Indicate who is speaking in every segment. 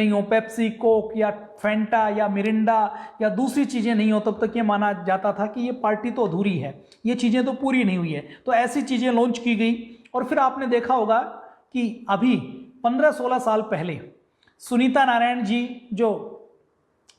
Speaker 1: नहीं हो, Pepsi, Coke या फेंटा या मिरिंडा या दूसरी चीज़ें नहीं हो, तब तक ये माना जाता था कि ये पार्टी तो अधूरी है, ये चीज़ें तो पूरी नहीं हुई है। तो ऐसी चीज़ें लॉन्च की गई। और फिर आपने देखा होगा कि अभी 15-16 साल पहले सुनीता नारायण जी, जो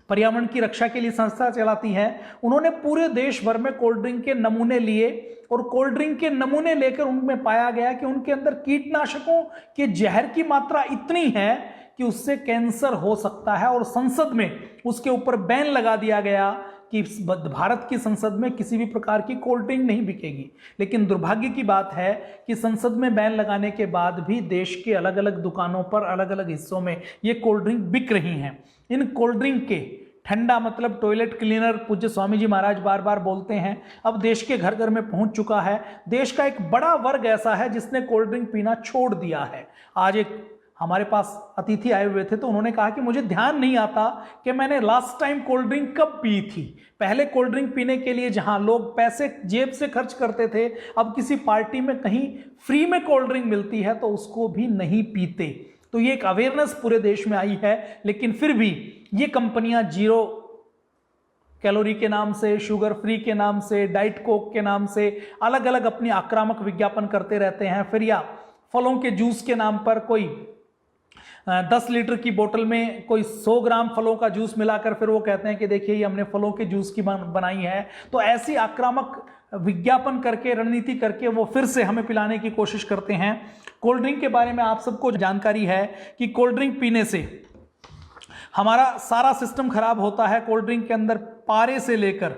Speaker 1: पर्यावरण की रक्षा के लिए संस्था चलाती है, उन्होंने पूरे देश भर में कोल्ड ड्रिंक के नमूने लिए और कोल्ड ड्रिंक के नमूने लेकर उनमें पाया गया कि उनके अंदर कीटनाशकों के जहर की मात्रा इतनी है कि उससे कैंसर हो सकता है। और संसद में उसके ऊपर बैन लगा दिया गया कि भारत की संसद में किसी भी प्रकार की कोल्ड ड्रिंक नहीं बिकेगी। लेकिन दुर्भाग्य की बात है कि संसद में बैन लगाने के बाद भी देश के अलग अलग दुकानों पर अलग अलग हिस्सों में ये कोल्ड ड्रिंक बिक रही हैं। इन कोल्ड ड्रिंक के ठंडा मतलब टॉयलेट क्लीनर, पूज्य स्वामी जी महाराज बार बार बोलते हैं, अब देश के घर घर में पहुंच चुका है। देश का एक बड़ा वर्ग ऐसा है जिसने कोल्ड ड्रिंक पीना छोड़ दिया है। आज एक हमारे पास अतिथि आए हुए थे तो उन्होंने कहा कि मुझे ध्यान नहीं आता कि मैंने लास्ट टाइम कोल्ड ड्रिंक कब पी थी। पहले कोल्ड ड्रिंक पीने के लिए जहां लोग पैसे जेब से खर्च करते थे, अब किसी पार्टी में कहीं फ्री में कोल्ड ड्रिंक मिलती है तो उसको भी नहीं पीते। तो ये एक अवेयरनेस पूरे देश में आई है। लेकिन फिर भी ये कंपनियां जीरो कैलोरी के नाम से, शुगर फ्री के नाम से, डाइट कोक के नाम से अलग अलग अपनी आक्रामक विज्ञापन करते रहते हैं। फिर या फलों के जूस के नाम पर कोई 10 लीटर की बोतल में कोई 100 ग्राम फलों का जूस मिलाकर फिर वो कहते हैं कि देखिए ये हमने फलों के जूस की बनाई है। तो ऐसी आक्रामक विज्ञापन करके, रणनीति करके वो फिर से हमें पिलाने की कोशिश करते हैं। कोल्ड ड्रिंक के बारे में आप सबको जानकारी है कि कोल्ड ड्रिंक पीने से हमारा सारा सिस्टम खराब होता है। कोल्ड ड्रिंक के अंदर पारे से लेकर,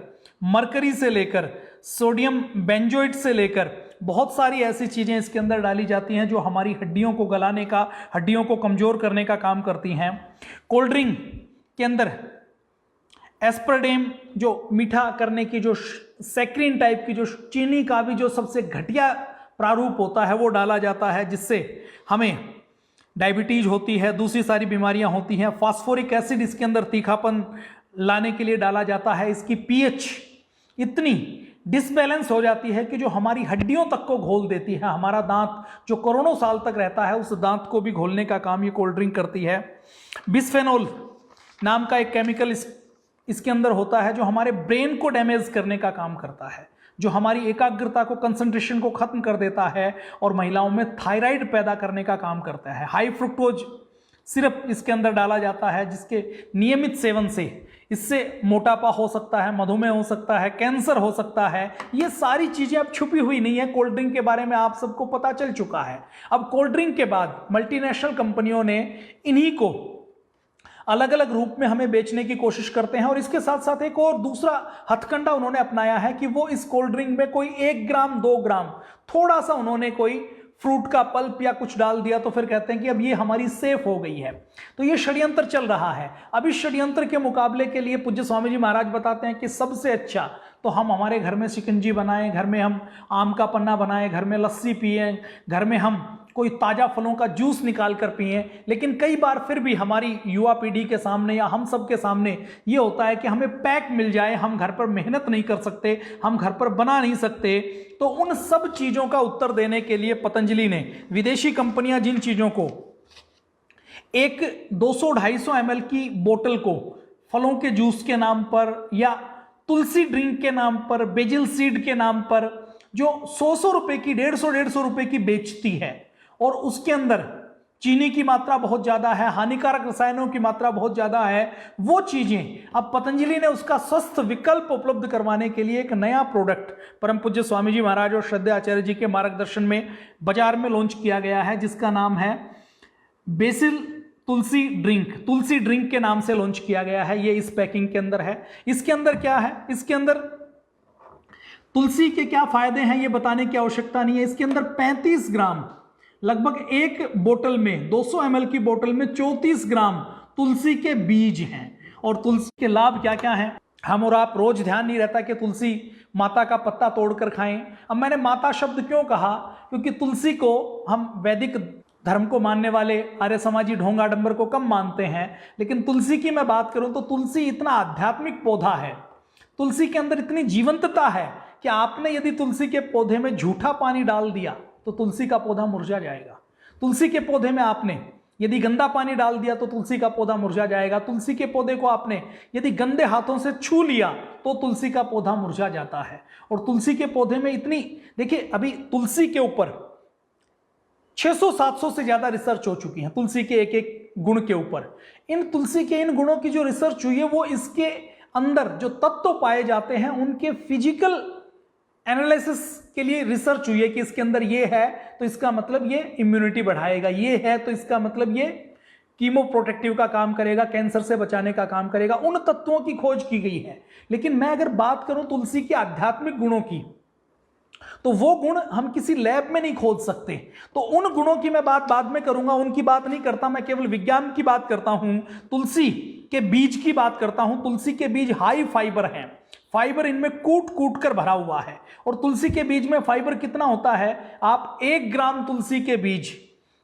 Speaker 1: मरकरी से लेकर, सोडियम बेंजोइट से लेकर बहुत सारी ऐसी चीजें इसके अंदर डाली जाती हैं जो हमारी हड्डियों को गलाने का, हड्डियों को कमजोर करने का काम करती हैं। कोल्ड ड्रिंक के अंदर एस्पर्डेम, जो मीठा करने की, जो सैक्रिन टाइप की, जो चीनी का भी जो सबसे घटिया प्रारूप होता है वो डाला जाता है, जिससे हमें डायबिटीज होती है, दूसरी सारी बीमारियां होती हैं। फास्फोरिक एसिड इसके अंदर तीखापन लाने के लिए डाला जाता है। इसकी पीएच इतनी डिसबैलेंस हो जाती है कि जो हमारी हड्डियों तक को घोल देती है। हमारा दांत जो करोड़ों साल तक रहता है, उस दांत को भी घोलने का काम ये कोल्ड ड्रिंक करती है। बिस्फेनोल नाम का एक केमिकल इसके अंदर होता है जो हमारे ब्रेन को डैमेज करने का काम करता है, जो हमारी एकाग्रता को, कंसंट्रेशन को खत्म कर देता है और महिलाओं में थायराइड पैदा करने का काम करता है। हाई फ्रुक्टोज सिरप इसके अंदर डाला जाता है, जिसके नियमित सेवन से इससे मोटापा हो सकता है, मधुमेह हो सकता है, कैंसर हो सकता है। ये सारी चीजें अब छुपी हुई नहीं है, कोल्ड ड्रिंक के बारे में आप सबको पता चल चुका है। अब कोल्ड ड्रिंक के बाद मल्टीनेशनल कंपनियों ने इन्हीं को अलग अलग रूप में हमें बेचने की कोशिश करते हैं। और इसके साथ साथ एक और दूसरा हथकंडा उन्होंने अपनाया है कि वो इस कोल्ड ड्रिंक में कोई 1 ग्राम 2 ग्राम थोड़ा सा उन्होंने कोई फ्रूट का पल्प या कुछ डाल दिया तो फिर कहते हैं कि अब ये हमारी सेफ हो गई है। तो ये षड्यंत्र चल रहा है। अब इस षड्यंत्र के मुकाबले के लिए पूज्य स्वामी जी महाराज बताते हैं कि सबसे अच्छा तो हम हमारे घर में शिकंजी बनाएं, घर में हम आम का पन्ना बनाएं, घर में लस्सी पिएं, घर में हम कोई ताजा फलों का जूस निकाल कर पिएं। लेकिन कई बार फिर भी हमारी युवा पीढ़ी के सामने या हम सब के सामने ये होता है कि हमें पैक मिल जाए, हम घर पर मेहनत नहीं कर सकते, हम घर पर बना नहीं सकते। तो उन सब चीजों का उत्तर देने के लिए पतंजलि ने, विदेशी कंपनियां जिन चीजों को एक 200-250 ml की बोतल को फलों के जूस के नाम पर या तुलसी ड्रिंक के नाम पर, बेजिल सीड के नाम पर जो 100 रुपए की, 150 रुपए की बेचती है और उसके अंदर चीनी की मात्रा बहुत ज्यादा है, हानिकारक रसायनों की मात्रा बहुत ज्यादा है, वो चीजें अब पतंजलि ने उसका स्वस्थ विकल्प उपलब्ध करवाने के लिए एक नया प्रोडक्ट परम पूज्य स्वामी जी महाराज और श्रद्धेय आचार्य जी के मार्गदर्शन में बाजार में लॉन्च किया गया है, जिसका नाम है बेसिल तुलसी ड्रिंक। तुलसी ड्रिंक के नाम से लॉन्च किया गया है। ये इस पैकिंग के अंदर है। इसके अंदर क्या है, इसके अंदर तुलसी के क्या फायदे हैं ये बताने की आवश्यकता नहीं है। इसके अंदर 35 ग्राम, लगभग एक बोतल में 200 ml की बोतल में 34 ग्राम तुलसी के बीज हैं। और तुलसी के लाभ क्या क्या हैं, हम और आप रोज ध्यान नहीं रहता कि तुलसी माता का पत्ता तोड़कर खाएं। अब मैंने माता शब्द क्यों कहा, क्योंकि तुलसी को हम वैदिक धर्म को मानने वाले आर्य समाजी ढोंग आडंबर को कम मानते हैं, लेकिन तुलसी की मैं बात करूं तो तुलसी इतना आध्यात्मिक पौधा है, तुलसी के अंदर इतनी जीवंतता है कि आपने यदि तुलसी के पौधे में झूठा पानी डाल दिया तो तुलसी का पौधा मुरझा जाएगा। तुलसी के पौधे में आपने यदि गंदा पानी डाल दिया तो तुलसी का पौधा मुरझा जाएगा। तुलसी के पौधे को आपने यदि गंदे हाथों से छू लिया तो तुलसी का पौधा मुरझा जाता है। और तुलसी के पौधे में इतनी, देखिए अभी तुलसी के ऊपर 600-700 से ज्यादा रिसर्च हो चुकी है तुलसी के एक एक गुण के ऊपर। इन तुलसी के इन गुणों की जो रिसर्च हुई है वो इसके अंदर जो तत्व पाए जाते हैं उनके फिजिकल एनालिसिस के लिए रिसर्च हुई है कि इसके अंदर ये है तो इसका मतलब ये इम्यूनिटी बढ़ाएगा, ये है तो इसका मतलब ये कीमो प्रोटेक्टिव का काम करेगा, कैंसर से बचाने का काम करेगा। उन तत्वों की खोज की गई है। लेकिन मैं अगर बात करूं तुलसी के आध्यात्मिक गुणों की, तो वो गुण हम किसी लैब में नहीं खोज सकते। तो उन गुणों की मैं बात बाद में करूंगा, उनकी बात नहीं करता, मैं केवल विज्ञान की बात करता हूं। तुलसी के बीज की बात करता हूं। तुलसी के बीज हाई फाइबर हैं, फाइबर इनमें कूट कूट कर भरा हुआ है। और तुलसी के बीज में फाइबर कितना होता है, आप 1 ग्राम तुलसी के बीज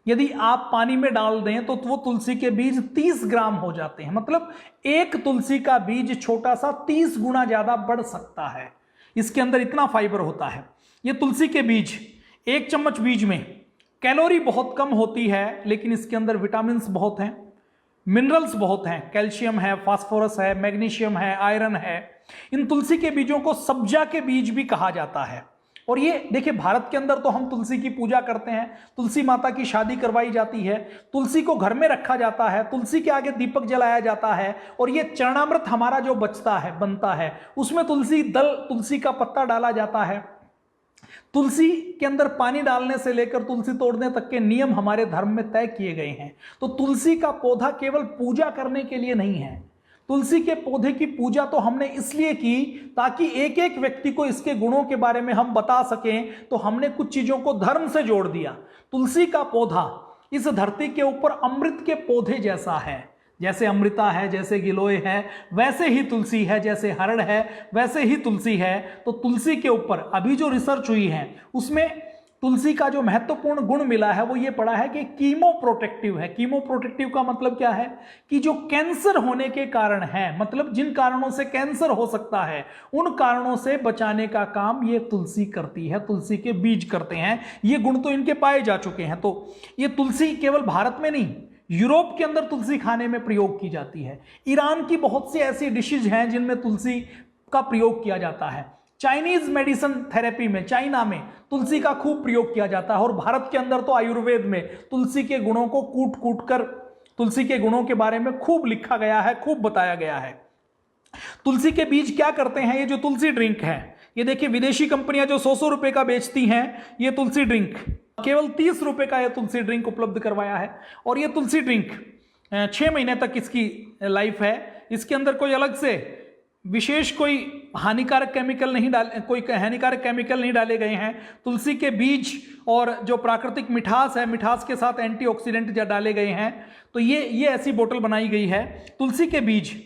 Speaker 1: यदि आप पानी में डाल दें तो वो तुलसी के बीज 30 ग्राम हो जाते हैं। मतलब एक तुलसी का बीज छोटा सा 30 गुना ज्यादा बढ़ सकता है, इसके अंदर इतना फाइबर होता है। ये तुलसी के बीज, 1 चम्मच बीज में कैलोरी बहुत कम होती है, लेकिन इसके अंदर विटामिन बहुत हैं, मिनरल्स बहुत हैं, कैल्शियम है, फास्फोरस है, मैग्नीशियम है, आयरन है। इन तुलसी के बीजों को सब्जा के बीज भी कहा जाता है। और ये देखिए, भारत के अंदर तो हम तुलसी की पूजा करते हैं, तुलसी माता की शादी करवाई जाती है, तुलसी को घर में रखा जाता है, तुलसी के आगे दीपक जलाया जाता है, और ये चरणामृत हमारा जो बचता है, बनता है, उसमें तुलसी दल, तुलसी का पत्ता डाला जाता है। तुलसी के अंदर पानी डालने से लेकर तुलसी तोड़ने तक के नियम हमारे धर्म में तय किए गए हैं। तो तुलसी का पौधा केवल पूजा करने के लिए नहीं है। तुलसी के पौधे की पूजा तो हमने इसलिए की ताकि एक एक व्यक्ति को इसके गुणों के बारे में हम बता सकें। तो हमने कुछ चीजों को धर्म से जोड़ दिया। तुलसी का पौधा इस धरती के ऊपर अमृत के पौधे जैसा है, जैसे अमृता है, जैसे गिलोय है, वैसे ही तुलसी है, जैसे हरड़ है वैसे ही तुलसी है। तो तुलसी के ऊपर अभी जो रिसर्च हुई है उसमें तुलसी का जो महत्वपूर्ण गुण मिला है वो ये पड़ा है कि कीमो प्रोटेक्टिव है। कीमो प्रोटेक्टिव का मतलब क्या है कि जो कैंसर होने के कारण है, मतलब जिन कारणों से कैंसर हो सकता है, उन कारणों से बचाने का काम ये तुलसी करती है, तुलसी के बीज करते हैं। ये गुण तो इनके पाए जा चुके हैं। तो ये तुलसी केवल भारत में नहीं, यूरोप के अंदर तुलसी खाने में प्रयोग की जाती है। ईरान की बहुत सी ऐसी डिशेज हैं जिनमें तुलसी का प्रयोग किया जाता है। चाइनीज मेडिसिन थेरेपी में, चाइना में तुलसी का खूब प्रयोग किया जाता है। और भारत के अंदर तो आयुर्वेद में तुलसी के गुणों को कूट कूट कर तुलसी के गुणों के बारे में खूब लिखा गया है, खूब बताया गया है। तुलसी के बीज क्या करते हैं, ये जो तुलसी ड्रिंक है, ये देखिए विदेशी कंपनियां जो 100-100 रुपए का बेचती हैं, ये तुलसी ड्रिंक केवल 30 रुपए का ये तुलसी ड्रिंक उपलब्ध करवाया है। और ये तुलसी ड्रिंक 6 महीने तक इसकी लाइफ है। इसके अंदर कोई अलग से विशेष कोई हानिकारक केमिकल नहीं डाले गए हैं। तुलसी के बीज और जो प्राकृतिक मिठास है, मिठास के साथ एंटीऑक्सीडेंट डाले गए हैं। तो ये ऐसी बोतल बनाई गई है। तुलसी के बीज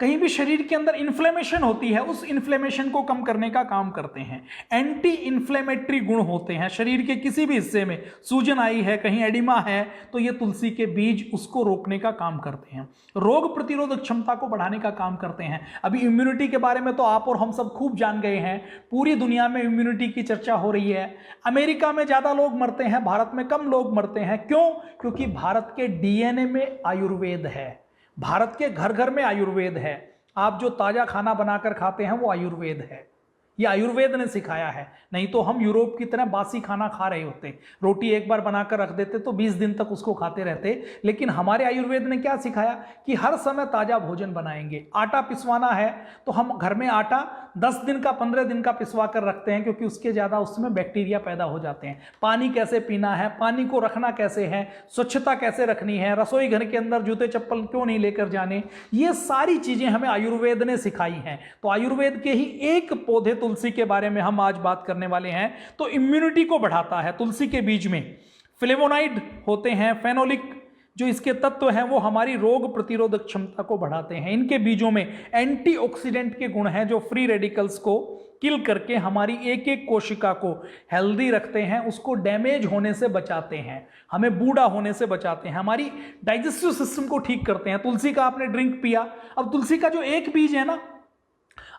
Speaker 1: कहीं भी शरीर के अंदर इन्फ्लेमेशन होती है, उस इन्फ्लेमेशन को कम करने का काम करते हैं। एंटी इन्फ्लेमेटरी गुण होते हैं। शरीर के किसी भी हिस्से में सूजन आई है, कहीं एडिमा है, तो ये तुलसी के बीज उसको रोकने का काम करते हैं। रोग प्रतिरोधक क्षमता को बढ़ाने का काम करते हैं। अभी इम्यूनिटी के बारे में तो आप और हम सब खूब जान गए हैं। पूरी दुनिया में इम्यूनिटी की चर्चा हो रही है। अमेरिका में ज्यादा लोग मरते हैं, भारत में कम लोग मरते हैं। क्यों? क्योंकि भारत के डीएनए में आयुर्वेद है। भारत के घर घर में आयुर्वेद है। आप जो ताजा खाना बनाकर खाते हैं वो आयुर्वेद है, ये आयुर्वेद ने सिखाया है। नहीं तो हम यूरोप की तरह बासी खाना खा रहे होते, रोटी एक बार बनाकर रख देते तो 20 दिन तक उसको खाते रहते। लेकिन हमारे आयुर्वेद ने क्या सिखाया कि हर समय ताजा भोजन बनाएंगे। आटा पिसवाना है तो हम घर में आटा 10 दिन का 15 दिन का पिसवा कर रखते हैं, क्योंकि उसके ज्यादा उसमें बैक्टीरिया पैदा हो जाते हैं। पानी कैसे पीना है, पानी को रखना कैसे है, स्वच्छता कैसे रखनी है, रसोई घर के अंदर जूते चप्पल क्यों नहीं लेकर जाने, ये सारी चीजें हमें आयुर्वेद ने सिखाई हैं। तो आयुर्वेद के ही एक पौधे तुलसी के बारे में हम आज बात करने वाले हैं। तो इम्यूनिटी को बढ़ाता है। तुलसी के बीज में फ्लेवोनाइड होते हैं, फेनोलिक जो इसके तत्व हैं वो हमारी रोग प्रतिरोधक क्षमता को बढ़ाते हैं। इनके बीजों में एंटीऑक्सीडेंट के गुण हैं जो फ्री रेडिकल्स को किल करके हमारी एक एक कोशिका को हेल्दी रखते हैं, उसको डैमेज होने से बचाते हैं, हमें बूढ़ा होने से बचाते हैं, हमारी डाइजेस्टिव सिस्टम को ठीक करते हैं। तुलसी का आपने ड्रिंक पिया, अब तुलसी का जो एक बीज है ना,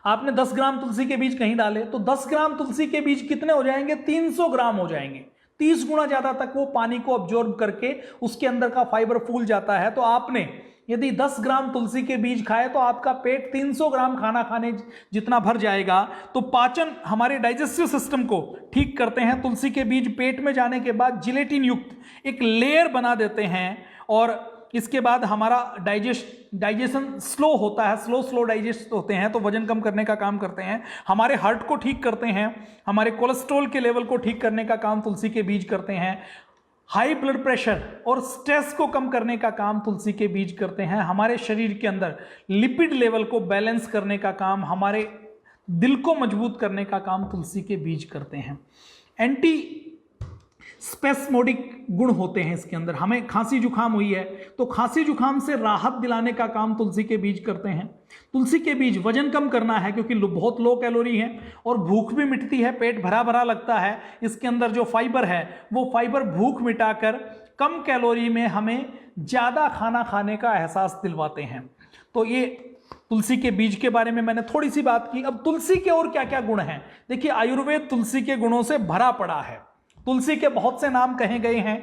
Speaker 1: आपने 10 ग्राम तुलसी के बीज कहीं डाले तो 10 ग्राम तुलसी के बीज कितने हो जाएंगे? 300 ग्राम हो जाएंगे। 30 गुना ज़्यादा तक वो पानी को अब्जॉर्ब करके उसके अंदर का फाइबर फूल जाता है। तो आपने यदि 10 ग्राम तुलसी के बीज खाए तो आपका पेट 300 ग्राम खाना खाने जितना भर जाएगा। तो पाचन, हमारे डाइजेस्टिव सिस्टम को ठीक करते हैं। तुलसी के बीज पेट में जाने के बाद जिलेटिन युक्त एक लेयर बना देते हैं और इसके बाद हमारा डाइजेशन स्लो होता है, स्लो डाइजेस्ट होते हैं, तो वजन कम करने का काम करते हैं। हमारे हार्ट को ठीक करते हैं, हमारे कोलेस्ट्रॉल के लेवल को ठीक करने का काम तुलसी के बीज करते हैं। हाई ब्लड प्रेशर और स्ट्रेस को कम करने का काम तुलसी के बीज करते हैं। हमारे शरीर के अंदर लिपिड लेवल को बैलेंस करने का काम, हमारे दिल को मजबूत करने का काम तुलसी के बीज करते हैं। एंटी स्पेस्मोडिक गुण होते हैं इसके अंदर। हमें खांसी जुकाम हुई है तो खांसी जुकाम से राहत दिलाने का काम तुलसी के बीज करते हैं। तुलसी के बीज वजन कम करना है क्योंकि बहुत लो कैलोरी है और भूख भी मिटती है, पेट भरा भरा लगता है। इसके अंदर जो फाइबर है वो फाइबर भूख मिटाकर कम कैलोरी में हमें ज़्यादा खाना खाने का एहसास दिलवाते हैं। तो ये तुलसी के बीज के बारे में मैंने थोड़ी सी बात की। अब तुलसी के और क्या क्या गुण हैं? देखिए, आयुर्वेद तुलसी के गुणों से भरा पड़ा है। तुलसी के बहुत से नाम कहे गए हैं।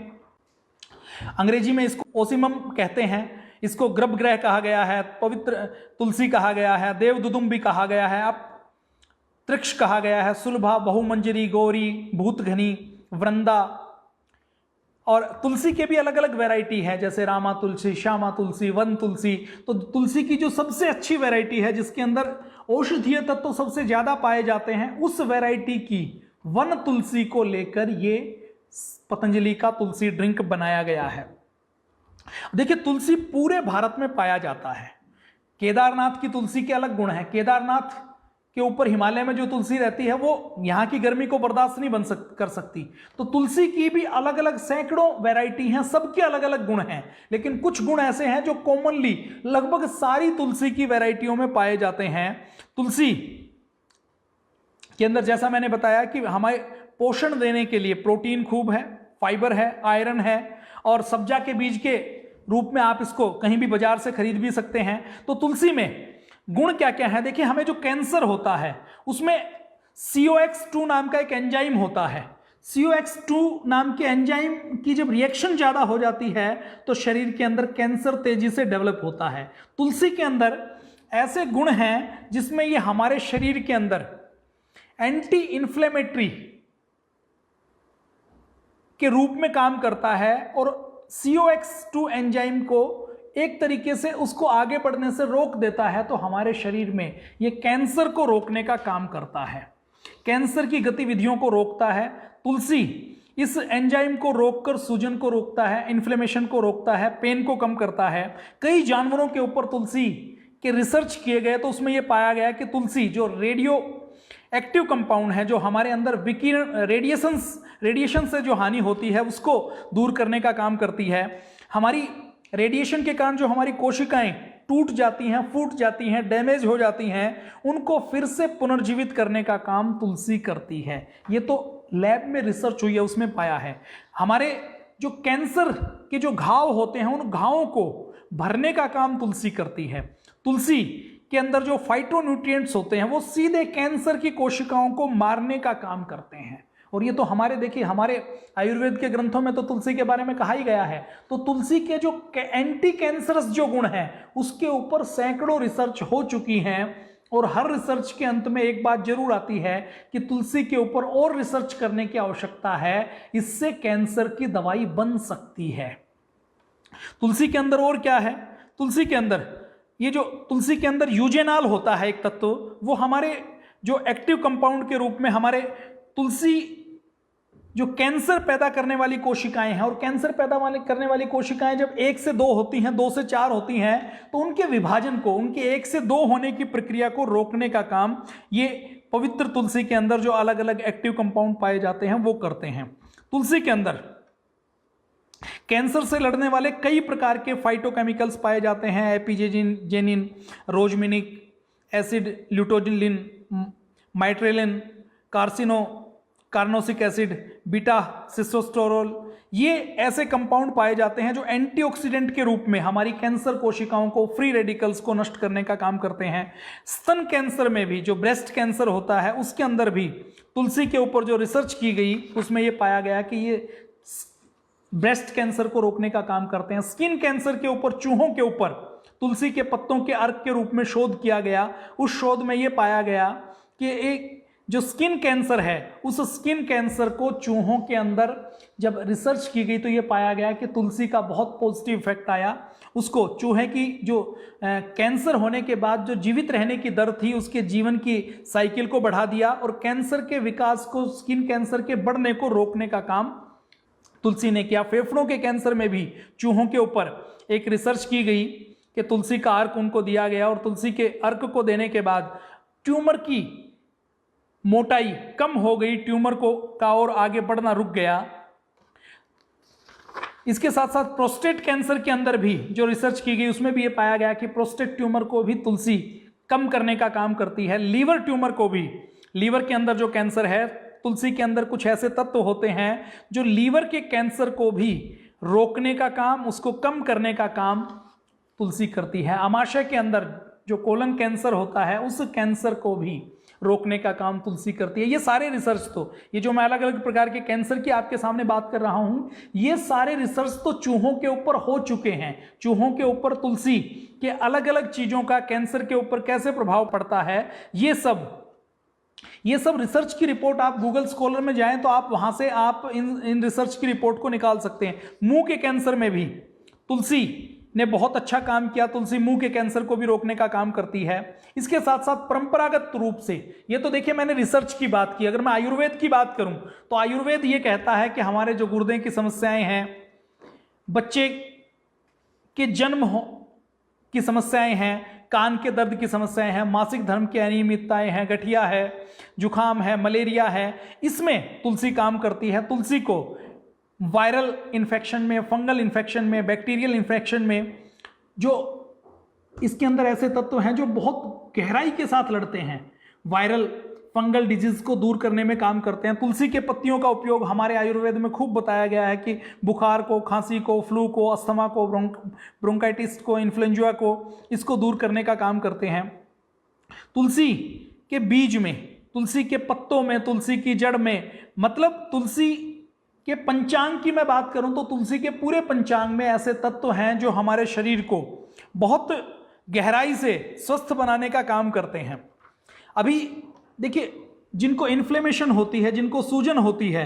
Speaker 1: अंग्रेजी में इसको ओसिमम कहते हैं, इसको गर्भगृह कहा गया है, पवित्र तुलसी कहा गया है, देवदुदुम्बी कहा गया है, अब त्रिक्ष कहा गया है, सुलभा, बहुमंजरी, गौरी, भूतघनी, वृंदा। और तुलसी के भी अलग अलग वैरायटी है, जैसे रामा तुलसी, श्यामा तुलसी, वन तुलसी। तो तुलसी की जो सबसे अच्छी वैरायटी है, जिसके अंदर औषधीय तत्व सबसे ज्यादा पाए जाते हैं, उस वैरायटी की वन तुलसी को लेकर ये पतंजलि का तुलसी ड्रिंक बनाया गया है। देखिए, तुलसी पूरे भारत में पाया जाता है। केदारनाथ की तुलसी के अलग गुण है। केदारनाथ के ऊपर हिमालय में जो तुलसी रहती है वो यहाँ की गर्मी को बर्दाश्त नहीं कर सकती। तो तुलसी की भी अलग अलग सैकड़ों वैरायटी हैं, सबके अलग अलग गुण हैं। लेकिन कुछ गुण ऐसे हैं जो कॉमनली लगभग सारी तुलसी की वैरायटियों में पाए जाते हैं। तुलसी के अंदर, जैसा मैंने बताया, कि हमारे पोषण देने के लिए प्रोटीन खूब है, फाइबर है, आयरन है, और सब्जा के बीज के रूप में आप इसको कहीं भी बाजार से खरीद भी सकते हैं। तो तुलसी में गुण क्या क्या है? देखिए, हमें जो कैंसर होता है उसमें COX2 नाम का एक एंजाइम होता है। COX2 नाम के एंजाइम की जब रिएक्शन ज्यादा हो जाती है तो शरीर के अंदर कैंसर तेजी से डेवलप होता है। तुलसी के अंदर ऐसे गुण हैं जिसमें ये हमारे शरीर के अंदर एंटी इन्फ्लेमेटरी के रूप में काम करता है और COX2 एंजाइम को एक तरीके से उसको आगे बढ़ने से रोक देता है। तो हमारे शरीर में ये कैंसर को रोकने का काम करता है, कैंसर की गतिविधियों को रोकता है। तुलसी इस एंजाइम को रोककर सूजन को रोकता है, इन्फ्लेमेशन को रोकता है, पेन को कम करता है। कई जानवरों के ऊपर तुलसी के रिसर्च किए गए तो उसमें यह पाया गया कि तुलसी जो रेडियो एक्टिव कंपाउंड है, जो हमारे अंदर विकिरण रेडिएशन से जो हानि होती है उसको दूर करने का काम करती है। हमारी रेडिएशन के कारण जो हमारी कोशिकाएं टूट जाती हैं, फूट जाती हैं, डैमेज हो जाती हैं, उनको फिर से पुनर्जीवित करने का काम तुलसी करती है। ये तो लैब में रिसर्च हुई है, उसमें पाया है। हमारे जो कैंसर के जो घाव होते हैं उन घावों को भरने का काम तुलसी करती है। तुलसी के अंदर जो फाइटोन्यूट्रिएंट्स होते हैं वो सीधे कैंसर की कोशिकाओं को मारने का काम करते हैं। और ये तो हमारे, देखिए, हमारे आयुर्वेद के ग्रंथों में तो तुलसी के बारे में कहा ही गया है। तो तुलसी के जो एंटी कैंसरस जो गुण हैं उसके ऊपर सैकड़ों रिसर्च हो चुकी हैं और हर रिसर्च के अंत में एक बात जरूर आती है कि तुलसी के ऊपर और रिसर्च करने की आवश्यकता है, इससे कैंसर की दवाई बन सकती है। तुलसी के अंदर और क्या है? तुलसी के अंदर ये जो तुलसी के अंदर यूजेनाल होता है एक तत्व, वो हमारे जो एक्टिव कंपाउंड के रूप में हमारे तुलसी जो कैंसर पैदा करने वाली कोशिकाएं हैं, और कैंसर पैदा करने वाली कोशिकाएं जब 1 से 2 होती हैं, 2 से 4 होती हैं, तो उनके विभाजन को, उनके 1 से 2 होने की प्रक्रिया को रोकने का काम ये पवित्र तुलसी के अंदर जो अलग अलग एक्टिव कंपाउंड पाए जाते हैं वो करते हैं। तुलसी के अंदर कैंसर से लड़ने वाले कई प्रकार के फाइटोकेमिकल्स पाए जाते हैं। एपिजेनिन, रोजमिनिक एसिड, ल्यूटोजिलिन, माइट्रेलिन, कार्नोसिक एसिड, बीटा सिस्टोस्टेरोल, ये ऐसे कंपाउंड पाए जाते हैं जो एंटीऑक्सीडेंट के रूप में हमारी कैंसर कोशिकाओं को, फ्री रेडिकल्स को नष्ट करने का काम करते हैं। स्तन कैंसर में भी, जो ब्रेस्ट कैंसर होता है उसके अंदर भी तुलसी के ऊपर जो रिसर्च की गई उसमें ये पाया गया कि ये ब्रेस्ट कैंसर को रोकने का काम करते हैं। स्किन कैंसर के ऊपर, चूहों के ऊपर तुलसी के पत्तों के अर्क के रूप में शोध किया गया। उस शोध में ये पाया गया कि एक जो स्किन कैंसर है, उस स्किन कैंसर को चूहों के अंदर जब रिसर्च की गई तो ये पाया गया कि तुलसी का बहुत पॉजिटिव इफेक्ट आया। उसको, चूहे की जो कैंसर होने के बाद जो जीवित रहने की दर थी, उसके जीवन की साइकिल को बढ़ा दिया और कैंसर के विकास को, स्किन कैंसर के बढ़ने को रोकने का काम तुलसी ने किया। फेफड़ों के कैंसर में भी चूहों के ऊपर एक रिसर्च की गई कि तुलसी का अर्क उनको दिया गया और तुलसी के अर्क को देने के बाद ट्यूमर की मोटाई कम हो गई, ट्यूमर को का और आगे बढ़ना रुक गया। इसके साथ साथ प्रोस्टेट कैंसर के अंदर भी जो रिसर्च की गई उसमें भी ये पाया गया कि प्रोस्टेट ट्यूमर को भी तुलसी कम करने का काम करती है। लीवर ट्यूमर को भी, लीवर के अंदर जो कैंसर है, तुलसी के अंदर कुछ ऐसे तत्व होते हैं जो लीवर के कैंसर को भी रोकने का काम, उसको कम करने का काम तुलसी करती है। आमाशय के अंदर जो कोलन कैंसर होता है, उस कैंसर को भी रोकने का काम तुलसी करती है। ये सारे रिसर्च, तो ये जो मैं अलग अलग प्रकार के कैंसर की आपके सामने बात कर रहा हूं, ये सारे रिसर्च तो चूहों के ऊपर हो चुके हैं। चूहों के ऊपर तुलसी के अलग अलग चीजों का कैंसर के ऊपर कैसे प्रभाव पड़ता है, ये सब रिसर्च की रिपोर्ट, आप गूगल स्कॉलर में जाएं तो आप वहां से आप इन रिसर्च की रिपोर्ट को निकाल सकते हैं। मुंह के कैंसर में भी तुलसी ने बहुत अच्छा काम किया। तुलसी मुंह के कैंसर को भी रोकने का काम करती है। इसके साथ साथ परंपरागत रूप से, ये तो देखिए मैंने रिसर्च की बात की, अगर मैं आयुर्वेद की बात करूं तो आयुर्वेद ये कहता है कि हमारे जो गुर्दे की समस्याएं हैं, बच्चे के जन्म की समस्याएं हैं, कान के दर्द की समस्याएं हैं, मासिक धर्म की अनियमितताएं हैं, गठिया है, जुखाम है, मलेरिया है, इसमें तुलसी काम करती है। तुलसी को वायरल इन्फेक्शन में, फंगल इन्फेक्शन में, बैक्टीरियल इन्फेक्शन में, जो इसके अंदर ऐसे तत्व हैं जो बहुत गहराई के साथ लड़ते हैं, वायरल फंगल डिजीज को दूर करने में काम करते हैं। तुलसी के पत्तियों का उपयोग हमारे आयुर्वेद में खूब बताया गया है कि बुखार को, खांसी को, फ्लू को, अस्थमा को, ब्रोंकाइटिस को, इन्फ्लुएंजा को, इसको दूर करने का काम करते हैं। तुलसी के बीज में, तुलसी के पत्तों में, तुलसी की जड़ में, मतलब तुलसी के पंचांग की मैं बात करूं तो तुलसी के पूरे पंचांग में ऐसे तत्व हैं जो हमारे शरीर को बहुत गहराई से स्वस्थ बनाने का काम करते हैं। अभी देखिए, जिनको इन्फ्लेमेशन होती है, जिनको सूजन होती है,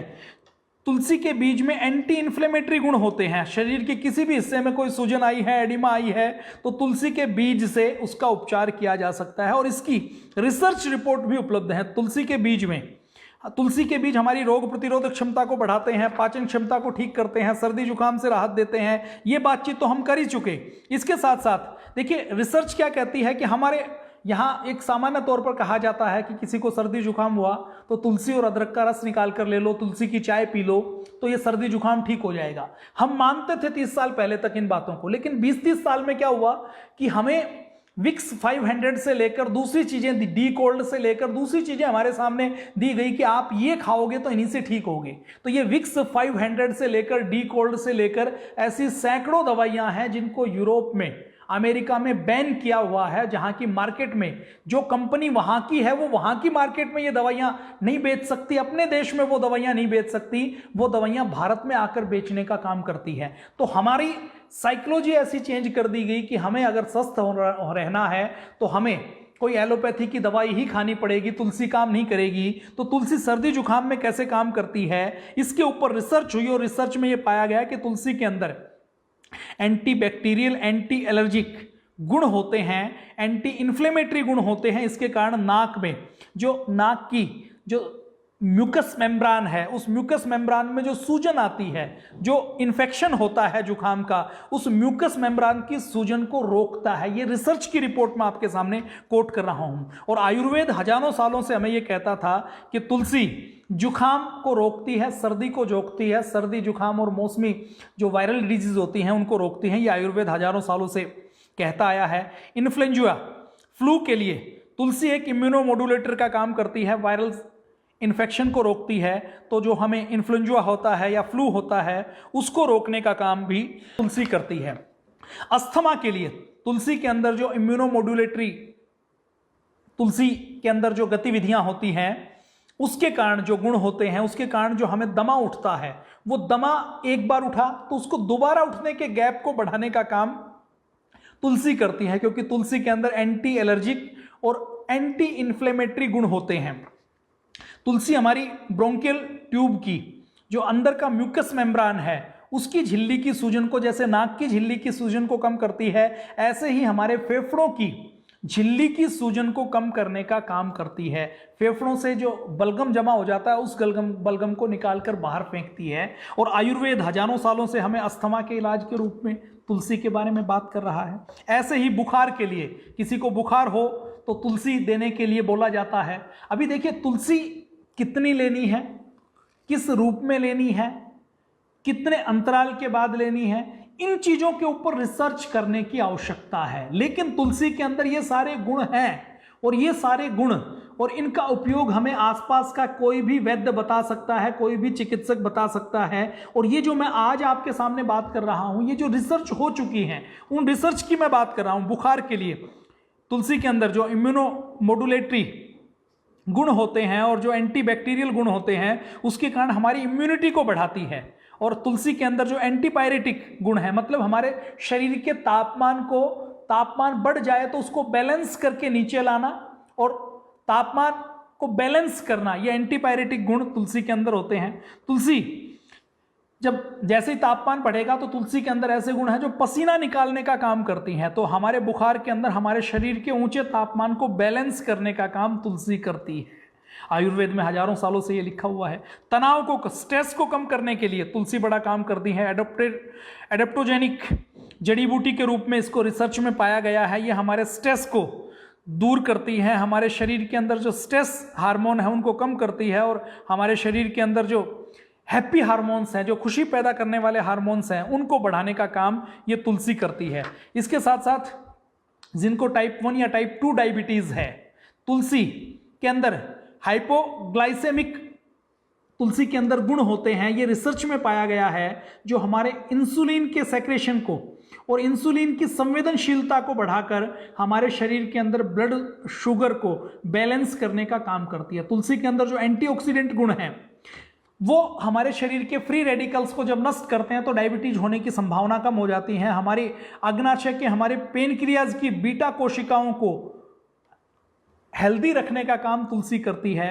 Speaker 1: तुलसी के बीज में एंटी इन्फ्लेमेटरी गुण होते हैं। शरीर के किसी भी हिस्से में कोई सूजन आई है, एडिमा आई है, तो तुलसी के बीज से उसका उपचार किया जा सकता है और इसकी रिसर्च रिपोर्ट भी उपलब्ध है। तुलसी के बीज में, तुलसी के बीज हमारी रोग प्रतिरोधक क्षमता को बढ़ाते हैं, पाचन क्षमता को ठीक करते हैं, सर्दी जुकाम से राहत देते हैं। ये बातचीत तो हम कर ही चुके। इसके साथ साथ देखिए रिसर्च क्या कहती है कि हमारे यहाँ एक सामान्य तौर पर कहा जाता है कि किसी को सर्दी जुकाम हुआ तो तुलसी और अदरक का रस निकाल कर ले लो, तुलसी की चाय पी लो, तो ये सर्दी जुकाम ठीक हो जाएगा। हम मानते थे 30 साल पहले तक इन बातों को, लेकिन 20-30 साल में क्या हुआ कि हमें विक्स 500 से लेकर दूसरी चीजें, डी कोल्ड से लेकर दूसरी चीजें हमारे सामने दी गई कि आप ये खाओगे तो इन्हीं से ठीक होगे। तो ये विक्स 500 से लेकर, डी कोल्ड से लेकर ऐसी सैकड़ों दवाइयां हैं जिनको यूरोप में, अमेरिका में बैन किया हुआ है, जहां की मार्केट में जो कंपनी वहां की है वो वहां की मार्केट में ये दवाइयां नहीं बेच सकती, अपने देश में वो दवाइयां नहीं बेच सकती, वो दवाइयां भारत में आकर बेचने का काम करती है। तो हमारी साइकोलॉजी ऐसी चेंज कर दी गई कि हमें अगर स्वस्थ रहना है तो हमें कोई एलोपैथी की दवाई ही खानी पड़ेगी, तुलसी काम नहीं करेगी। तो तुलसी सर्दी जुकाम में कैसे काम करती है, इसके ऊपर रिसर्च हुई और रिसर्च में यह पाया गया कि तुलसी के अंदर एंटी बैक्टीरियल, एंटी एलर्जिक गुण होते हैं, एंटी इन्फ्लेमेटरी गुण होते हैं। इसके कारण नाक में, जो नाक की जो म्यूकस मेम्ब्रान है, उस म्यूकस मेम्ब्रान में जो सूजन आती है, जो इन्फेक्शन होता है जुखाम का, उस म्यूकस मेम्ब्रान की सूजन को रोकता है। ये रिसर्च की रिपोर्ट में आपके सामने कोट कर रहा हूं। और आयुर्वेद हजारों सालों से हमें यह कहता था कि तुलसी जुखाम को रोकती है, सर्दी को रोकती है, सर्दी जुखाम और मौसमी जो वायरल डिजीज होती हैं उनको रोकती हैं। ये आयुर्वेद हजारों सालों से कहता आया है। इन्फ्लुएंजा, फ्लू के लिए तुलसी एक इम्यूनोमोडुलेटर का काम करती है, वायरल इन्फेक्शन को रोकती है, तो जो हमें इन्फ्लुएंजा होता है या फ्लू होता है उसको रोकने का काम भी तुलसी करती है। अस्थमा के लिए तुलसी के अंदर जो इम्यूनोमोड्यूलेटरी तुलसी के अंदर जो गतिविधियां होती हैं उसके कारण जो गुण होते हैं, उसके कारण जो हमें दमा उठता है, वो दमा एक बार उठा तो उसको दोबारा उठने के गैप को बढ़ाने का काम तुलसी करती है, क्योंकि तुलसी के अंदर एंटी एलर्जिक और एंटी इन्फ्लेमेटरी गुण होते हैं। तुलसी हमारी ब्रोंकियल ट्यूब की जो अंदर का म्यूकस मेम्ब्रान है उसकी झिल्ली की सूजन को, जैसे नाक की झिल्ली की सूजन को कम करती है, ऐसे ही हमारे फेफड़ों की झिल्ली की सूजन को कम करने का काम करती है। फेफड़ों से जो बलगम जमा हो जाता है उस बलगम को निकालकर बाहर फेंकती है। और आयुर्वेद हजारों सालों से हमें अस्थमा के इलाज के रूप में तुलसी के बारे में बात कर रहा है। ऐसे ही बुखार के लिए, किसी को बुखार हो तो तुलसी देने के लिए बोला जाता है। अभी देखिए तुलसी कितनी लेनी है, किस रूप में लेनी है, कितने अंतराल के बाद लेनी है, इन चीजों के ऊपर रिसर्च करने की आवश्यकता है। लेकिन तुलसी के अंदर ये सारे गुण हैं और ये सारे गुण और इनका उपयोग हमें आसपास का कोई भी वैद्य बता सकता है, कोई भी चिकित्सक बता सकता है। और ये जो मैं आज आपके सामने बात कर रहा हूं, ये जो रिसर्च हो चुकी है उन रिसर्च की मैं बात कर रहा हूं। बुखार के लिए तुलसी के अंदर जो इम्यूनोमोडुलेटरी गुण होते हैं और जो एंटीबैक्टीरियल गुण होते हैं उसके कारण हमारी इम्यूनिटी को बढ़ाती है। और तुलसी के अंदर जो एंटीपायरेटिक गुण है, मतलब हमारे शरीर के तापमान बढ़ जाए तो उसको बैलेंस करके नीचे लाना और तापमान को बैलेंस करना, ये एंटीपायरेटिक गुण तुलसी के अंदर होते हैं। तुलसी जब जैसे ही तापमान बढ़ेगा तो तुलसी के अंदर ऐसे गुण हैं जो पसीना निकालने का काम करती हैं। तो हमारे बुखार के अंदर हमारे शरीर के ऊंचे तापमान को बैलेंस करने का काम तुलसी करती है। आयुर्वेद में हजारों सालों से ये लिखा हुआ है। तनाव को, स्ट्रेस को कम करने के लिए तुलसी बड़ा काम करती है। एडेप्टोजेनिक जड़ी बूटी के रूप में इसको रिसर्च में पाया गया है। ये हमारे स्ट्रेस को दूर करती है, हमारे शरीर के अंदर जो स्ट्रेस हार्मोन है उनको कम करती है और हमारे शरीर के अंदर जो हैप्पी हार्मोन्स हैं, जो खुशी पैदा करने वाले हार्मोन्स हैं, उनको बढ़ाने का काम ये तुलसी करती है। इसके साथ साथ जिनको टाइप 1 या टाइप 2 डायबिटीज है, तुलसी के अंदर हाइपोग्लाइसेमिक तुलसी के अंदर गुण होते हैं। ये रिसर्च में पाया गया है जो हमारे इंसुलिन के सेक्रेशन को और इंसुलिन की संवेदनशीलता को बढ़ाकर हमारे शरीर के अंदर ब्लड शुगर को बैलेंस करने का काम करती है। तुलसी के अंदर जो एंटीऑक्सीडेंट गुण हैं वो हमारे शरीर के फ्री रेडिकल्स को जब नष्ट करते हैं तो डायबिटीज होने की संभावना कम हो जाती है। हमारी अग्नाशय के, हमारे पेनक्रियाज की बीटा कोशिकाओं को हेल्दी रखने का काम तुलसी करती है।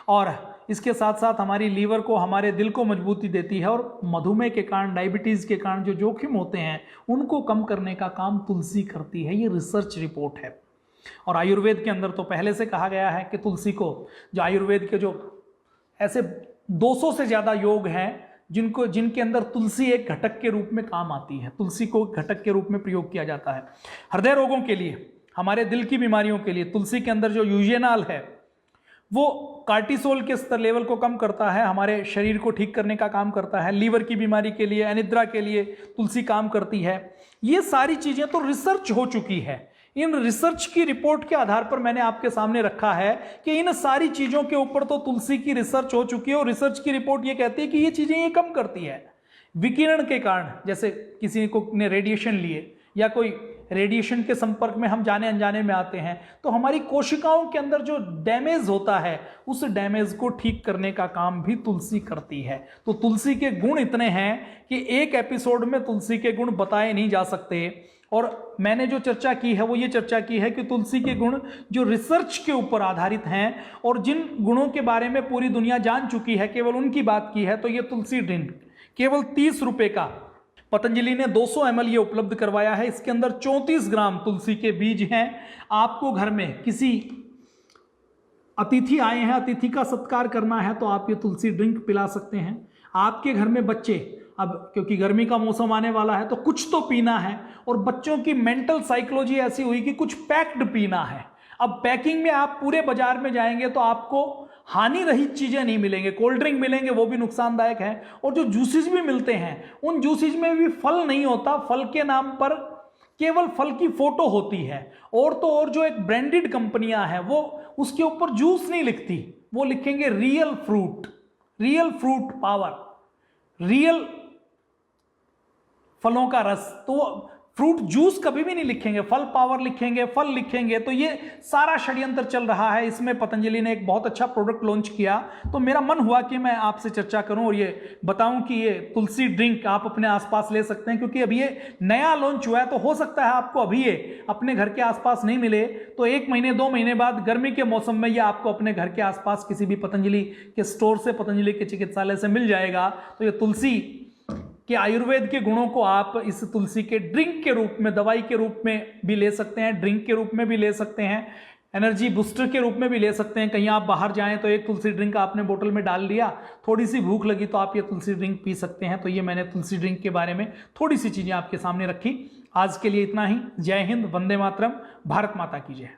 Speaker 1: और इसके साथ साथ हमारी लीवर को, हमारे दिल को मजबूती देती है और मधुमेह के कारण, डायबिटीज के कारण जो जोखिम होते हैं उनको कम करने का काम तुलसी करती है। ये रिसर्च रिपोर्ट है। और आयुर्वेद के अंदर तो पहले से कहा गया है कि तुलसी को, जो आयुर्वेद के जो ऐसे 200 से ज़्यादा योग हैं जिनके अंदर तुलसी एक घटक के रूप में काम आती है। तुलसी को घटक के रूप में प्रयोग किया जाता है। हृदय रोगों के लिए, हमारे दिल की बीमारियों के लिए तुलसी के अंदर जो यूजेनाल है वो कार्टिसोल के स्तर लेवल को कम करता है, हमारे शरीर को ठीक करने का काम करता है। लीवर की बीमारी के लिए, अनिद्रा के लिए तुलसी काम करती है। ये सारी चीज़ें तो रिसर्च हो चुकी है। इन रिसर्च की रिपोर्ट के आधार पर मैंने आपके सामने रखा है कि इन सारी चीज़ों के ऊपर तो तुलसी की रिसर्च हो चुकी है और रिसर्च की रिपोर्ट ये कहती है कि ये चीज़ें ये कम करती है। विकिरण के कारण, जैसे किसी को ने रेडिएशन लिए या कोई रेडिएशन के संपर्क में हम जाने अनजाने में आते हैं तो हमारी कोशिकाओं के अंदर जो डैमेज होता है उस डैमेज को ठीक करने का काम भी तुलसी करती है। तो तुलसी के गुण इतने हैं कि एक एपिसोड में तुलसी के गुण बताए नहीं जा सकते। और मैंने जो चर्चा की है वो ये चर्चा की है कि तुलसी के गुण जो रिसर्च के ऊपर आधारित हैं और जिन गुणों के बारे में पूरी दुनिया जान चुकी है, केवल उनकी बात की है। तो ये तुलसी ड्रिंक केवल 30 रुपए का पतंजलि ने 200 ml ये उपलब्ध करवाया है। इसके अंदर 34 ग्राम तुलसी के बीज हैं। आपको घर में किसी अतिथि आए हैं, अतिथि का सत्कार करना है तो आप ये तुलसी ड्रिंक पिला सकते हैं। आपके घर में बच्चे, अब क्योंकि गर्मी का मौसम आने वाला है तो कुछ तो पीना है और बच्चों की मेंटल साइकोलॉजी ऐसी हुई कि कुछ पैक्ड पीना है। अब पैकिंग में आप पूरे बाजार में जाएंगे तो आपको हानि रहित चीजें नहीं मिलेंगे। कोल्ड ड्रिंक मिलेंगे वो भी नुकसानदायक है और जो जूसेस भी मिलते हैं उन जूसेस में भी फल नहीं होता। फल के नाम पर केवल फल की फोटो होती है, और तो और जो एक ब्रांडेड कंपनियां हैं वो उसके ऊपर जूस नहीं लिखती, वो लिखेंगे रियल फ्रूट पावर, रियल फलों का रस। तो फ्रूट जूस कभी भी नहीं लिखेंगे, फल पावर लिखेंगे, फल लिखेंगे। तो ये सारा षड्यंत्र चल रहा है। इसमें पतंजलि ने एक बहुत अच्छा प्रोडक्ट लॉन्च किया, तो मेरा मन हुआ कि मैं आपसे चर्चा करूं और ये बताऊं कि ये तुलसी ड्रिंक आप अपने आसपास ले सकते हैं, क्योंकि अभी ये नया लॉन्च हुआ है। तो हो सकता है आपको अभी ये अपने घर के आसपास नहीं मिले, तो 1 महीने 2 महीने बाद गर्मी के मौसम में ये आपको अपने घर के आसपास किसी भी पतंजलि के स्टोर से, पतंजलि के चिकित्सालय से मिल जाएगा। तो ये तुलसी कि आयुर्वेद के गुणों को आप इस तुलसी के ड्रिंक के रूप में, दवाई के रूप में भी ले सकते हैं, ड्रिंक के रूप में भी ले सकते हैं, एनर्जी बूस्टर के रूप में भी ले सकते हैं। कहीं आप बाहर जाएं तो एक तुलसी ड्रिंक आपने बोतल में डाल लिया, थोड़ी सी भूख लगी तो आप ये तुलसी ड्रिंक पी सकते हैं। तो ये मैंने तुलसी ड्रिंक के बारे में थोड़ी सी चीजें आपके सामने रखी। आज के लिए इतना ही। जय हिंद, वंदे मातरम, भारत माता की जय।